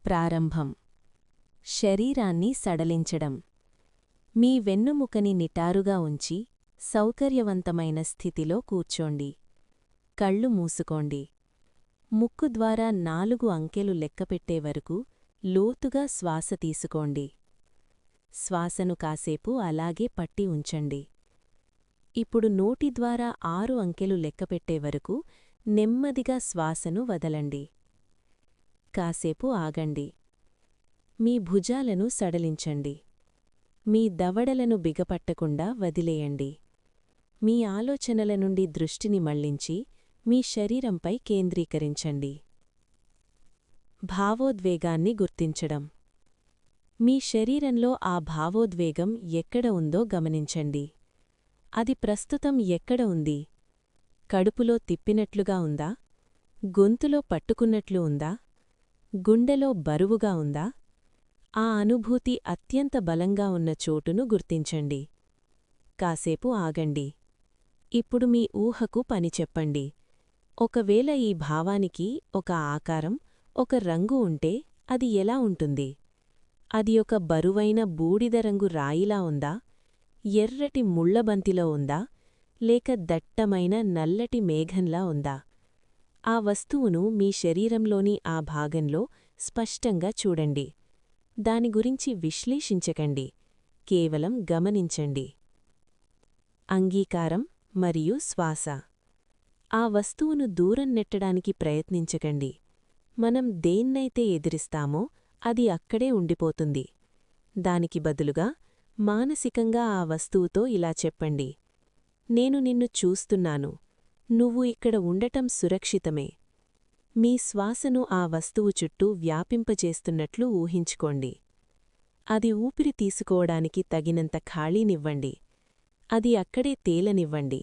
ప్రారంభం. శరీరాన్ని సడలించడం. మీ వెన్నుముకని నిటారుగా ఉంచి సౌకర్యవంతమైన స్థితిలో కూర్చోండి. కళ్ళు మూసుకోండి. ముక్కు ద్వారా 4 అంకెలు లెక్కపెట్టే వరకు లోతుగా శ్వాస తీసుకోండి. శ్వాసను కాసేపు అలాగే పట్టి ఉంచండి. ఇప్పుడు నోటి ద్వారా 6 అంకెలు లెక్కపెట్టే వరకు నెమ్మదిగా శ్వాసను వదలండి. కాసేపు ఆగండి. మీ భుజాలను సడలించండి. మీ దవడలను బిగపట్టకుండా వదిలేయండి. మీ ఆలోచనల నుండి దృష్టిని మళ్లించి మీ శరీరంపై కేంద్రీకరించండి. భావోద్వేగాన్ని గుర్తించడం. మీ శరీరంలో ఆ భావోద్వేగం ఎక్కడ ఉందో గమనించండి. అది ప్రస్తుతం ఎక్కడ ఉంది? కడుపులో తిప్పినట్లుగా ఉందా? గొంతులో పట్టుకున్నట్లు ఉందా? గుండెలో బరువుగా ఉందా? ఆ అనుభూతి అత్యంత బలంగా ఉన్న చోటును గుర్తించండి. కాసేపు ఆగండి. ఇప్పుడు మీ ఊహకు పని చెప్పండి. ఒకవేళ ఈ భావానికి ఒక ఆకారం, ఒక రంగు ఉంటే అది ఎలా ఉంటుంది? అది ఒక బరువైన బూడిదరంగు రాయిలా ఉందా? ఎర్రటి ముళ్లబంతిలో ఉందా? లేక దట్టమైన నల్లటి మేఘంలా ఉందా? ఆ వస్తువును మీ శరీరంలోని ఆ భాగంలో స్పష్టంగా చూడండి. దాని గురించి విశ్లేషించకండి, కేవలం గమనించండి. అంగీకారం మరియు శ్వాస. ఆ వస్తువును దూరం నెట్టడానికి ప్రయత్నించకండి. మనం దేన్నైతే ఎదిరిస్తామో అది అక్కడే ఉండిపోతుంది. దానికి బదులుగా మానసికంగా ఆ వస్తువుతో ఇలా చెప్పండి: నేను నిన్ను చూస్తున్నాను, నువ్వు ఇక్కడ ఉండటం సురక్షితమే. మీ శ్వాసను ఆ వస్తువు చుట్టూ వ్యాపింపచేస్తున్నట్లు ఊహించుకోండి. అది ఊపిరి తీసుకోవడానికి తగినంత ఖాళీనివ్వండి. అది అక్కడే తేలనివ్వండి.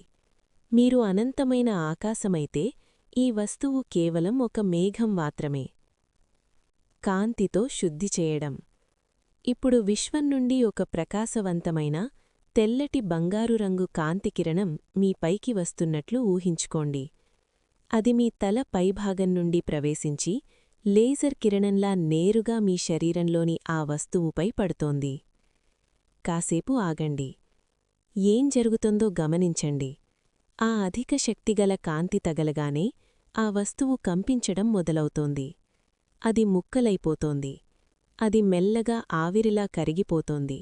మీరు అనంతమైన ఆకాశమైతే ఈ వస్తువు కేవలం ఒక మేఘం మాత్రమే. కాంతితో శుద్ధి చేయడం. ఇప్పుడు విశ్వం నుండి ఒక ప్రకాశవంతమైన తెల్లటి బంగారు రంగు కాంతికిరణం మీ పైకి వస్తున్నట్లు ఊహించుకోండి. అది మీ తల పైభాగం నుండి ప్రవేశించి లేజర్ కిరణంలా నేరుగా మీ శరీరంలోని ఆ వస్తువుపై పడుతోంది. కాసేపు ఆగండి. ఏం జరుగుతుందో గమనించండి. ఆ అధిక శక్తిగల కాంతి తగలగానే ఆ వస్తువు కంపించడం మొదలవుతోంది. అది ముక్కలైపోతోంది. అది మెల్లగా ఆవిరిలా కరిగిపోతోంది.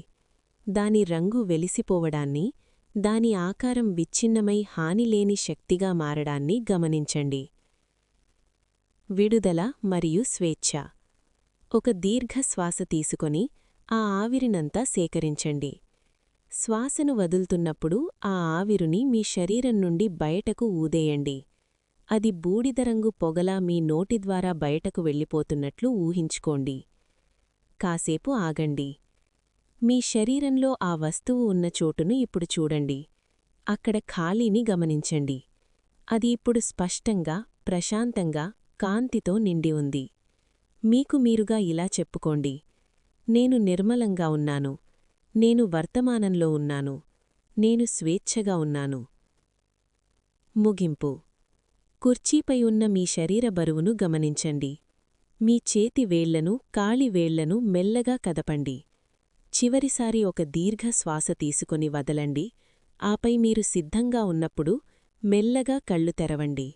దాని రంగు వెలిసిపోవడాన్ని, దాని ఆకారం విచ్ఛిన్నమై హానిలేని శక్తిగా మారడాన్ని గమనించండి. విడుదల మరియు స్వేచ్ఛ. ఒక దీర్ఘశ్వాస తీసుకొని ఆ ఆవిరినంతా సేకరించండి. శ్వాసను వదులుతున్నప్పుడు ఆ ఆవిరుని మీ శరీరం నుండి బయటకు ఊదేయండి. అది బూడిదరంగు పొగలా మీ నోటి ద్వారా బయటకు వెళ్ళిపోతున్నట్లు ఊహించుకోండి. కాసేపు ఆగండి. మీ శరీరంలో ఆ వస్తువు ఉన్న చోటును ఇప్పుడు చూడండి. అక్కడ ఖాళీని గమనించండి. అది ఇప్పుడు స్పష్టంగా, ప్రశాంతంగా, కాంతితో నిండి ఉంది. మీకు మీరుగా ఇలా చెప్పుకోండి: నేను నిర్మలంగా ఉన్నాను, నేను వర్తమానంలో ఉన్నాను, నేను స్వేచ్ఛగా ఉన్నాను. ముగింపు. కుర్చీపై ఉన్న మీ శరీర బరువును గమనించండి. మీ చేతి వేళ్లను, కాలి వేళ్లను మెల్లగా కదపండి. చివరిసారి ఒక దీర్ఘ శ్వాస తీసుకొని వదలండి. ఆపై మీరు సిద్ధంగా ఉన్నప్పుడు మెల్లగా కళ్ళు తెరవండి.